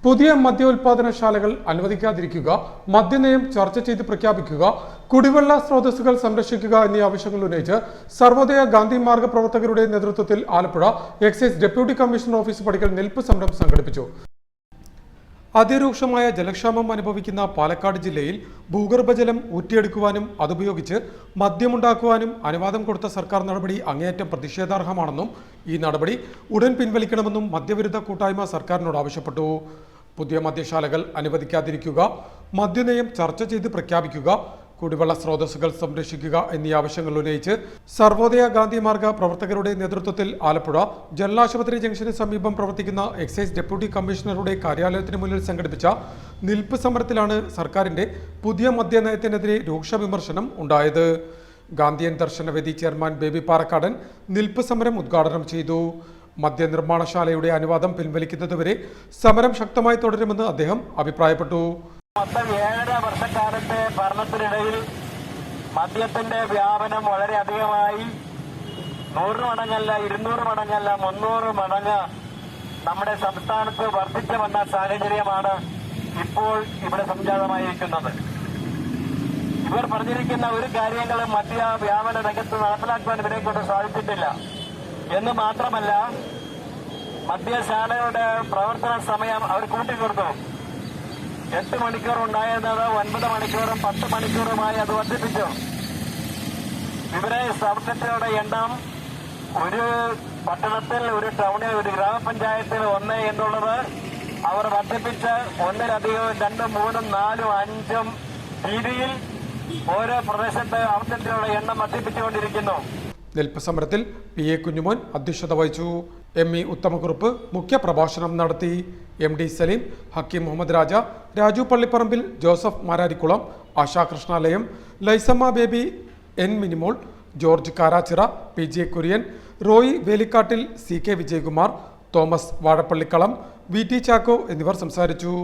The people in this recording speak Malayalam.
പുതിയ മദ്യോൽപാദനശാലകൾ അനുവദിക്കാതിരിക്കുക, മദ്യനയം ചർച്ച ചെയ്ത് പ്രഖ്യാപിക്കുക, കുടിവെള്ള സ്രോതസ്സുകൾ സംരക്ഷിക്കുക എന്നീ ആവശ്യങ്ങൾ ഉന്നയിച്ച് സർവോദയ ഗാന്ധി മാർഗ പ്രവർത്തകരുടെ നേതൃത്വത്തിൽ Alappuzha excise deputy commissioner office പടിക്കൽ നിൽപ്പ് സമരം സംഘടിപ്പിച്ചു. അതിരൂക്ഷമായ ജലക്ഷാമം അനുഭവിക്കുന്ന പാലക്കാട് ജില്ലയിൽ ഭൂഗർഭജലം ഊറ്റിയെടുക്കുവാനും അതുപയോഗിച്ച് മദ്യമുണ്ടാക്കുവാനും അനുവാദം കൊടുത്ത സർക്കാർ നടപടി അങ്ങേയറ്റം പ്രതിഷേധാർഹമാണെന്നും ഈ നടപടി ഉടൻ പിൻവലിക്കണമെന്നും മദ്യവിരുദ്ധ കൂട്ടായ്മ സർക്കാരിനോട് ആവശ്യപ്പെട്ടു. പുതിയ മദ്യശാലകൾ അനുവദിക്കാതിരിക്കുക, മദ്യനയം ചർച്ച ചെയ്ത് പ്രഖ്യാപിക്കുക, കുടിവെള്ള സ്രോതസ്സുകൾ സംരക്ഷിക്കുക എന്നീ ആവശ്യങ്ങൾ ഉന്നയിച്ച് സർവോദയ ഗാന്ധി മാർഗ പ്രവർത്തകരുടെ നേതൃത്വത്തിൽ ആലപ്പുഴ ജനറൽ ആശുപത്രി ജംഗ്ഷന് സമീപം പ്രവർത്തിക്കുന്ന എക്സൈസ് ഡെപ്യൂട്ടി കമ്മീഷണറുടെ കാര്യാലയത്തിന് മുന്നിൽ സംഘടിപ്പിച്ച നിൽപ്പ് സമരത്തിലാണ് സർക്കാരിന്റെ പുതിയ മദ്യനയത്തിനെതിരെ രൂക്ഷ വിമർശനം ഉണ്ടായത്. ഗാന്ധിയൻ ദർശനവേദി ചെയർമാൻ ബേബി പാറക്കാടൻ നിൽപ്പ് സമരം ഉദ്ഘാടനം ചെയ്തു. മദ്യനിർമ്മാണശാലയുടെ അനുവാദം പിൻവലിക്കുന്നതുവരെ സമരം ശക്തമായി തുടരുമെന്ന് അദ്ദേഹം അഭിപ്രായപ്പെട്ടു. 7 വർഷക്കാലത്തെ ഭരണത്തിനിടയിൽ മദ്യത്തിന്റെ വ്യാപനം വളരെയധികമായി 100 മടങ്ങല്ല, 200 മടങ്ങല്ല, 300 മടങ്ങ് നമ്മുടെ സംസ്ഥാനത്ത് വർദ്ധിച്ചു വന്ന സാഹചര്യമാണ് ഇപ്പോൾ ഇവിടെ സംജാതമായിരിക്കുന്നത്. ഇവർ പറഞ്ഞിരിക്കുന്ന ഒരു കാര്യങ്ങളും മദ്യ വ്യാപന രംഗത്ത് നടപ്പിലാക്കുവാൻ ഇവരെ കൊണ്ട് സാധിച്ചിട്ടില്ല എന്ന് മാത്രമല്ല, മദ്യശാലയുടെ പ്രവർത്തന സമയം അവർ കൂട്ടിക്കൊടുത്തു. 8 മണിക്കൂർ ഉണ്ടായിരുന്നത് 9 മണിക്കൂറും 10 മണിക്കൂറുമായി അത് വർദ്ധിപ്പിച്ചു. ഇവരെ ഔട്ട്ലെറ്റുകളുടെ എണ്ണം ഒരു പട്ടണത്തിൽ, ഒരു ടൗണിൽ, ഒരു ഗ്രാമപഞ്ചായത്തിൽ 1 എന്നുള്ളത് അവർ വർദ്ധിപ്പിച്ച് 1-ലധികം 2, 3, 4, 5 രീതിയിൽ ഓരോ പ്രദേശത്ത് ഔട്ട്ലെറ്റുകളുടെ എണ്ണം വർദ്ധിപ്പിച്ചുകൊണ്ടിരിക്കുന്നു. നിൽപ്പ് സമരത്തിൽ PA കുഞ്ഞുമോൻ അധ്യക്ഷത വഹിച്ചു. ME ഉത്തമക്കുറുപ്പ് മുഖ്യപ്രഭാഷണം നടത്തി. MD Saleem, Hakeem Muhammad Raja, Raju Pallipparambil, Joseph Mararikkulam, Asha Krishnalayam, Laisamma Baby, N Minimol, George Karachira, PJ Kurian, Roy Velikkattil, CK Vijayakumar, Thomas Vazhappallikkalam, VT Chacko എന്നിവർ സംസാരിച്ചു.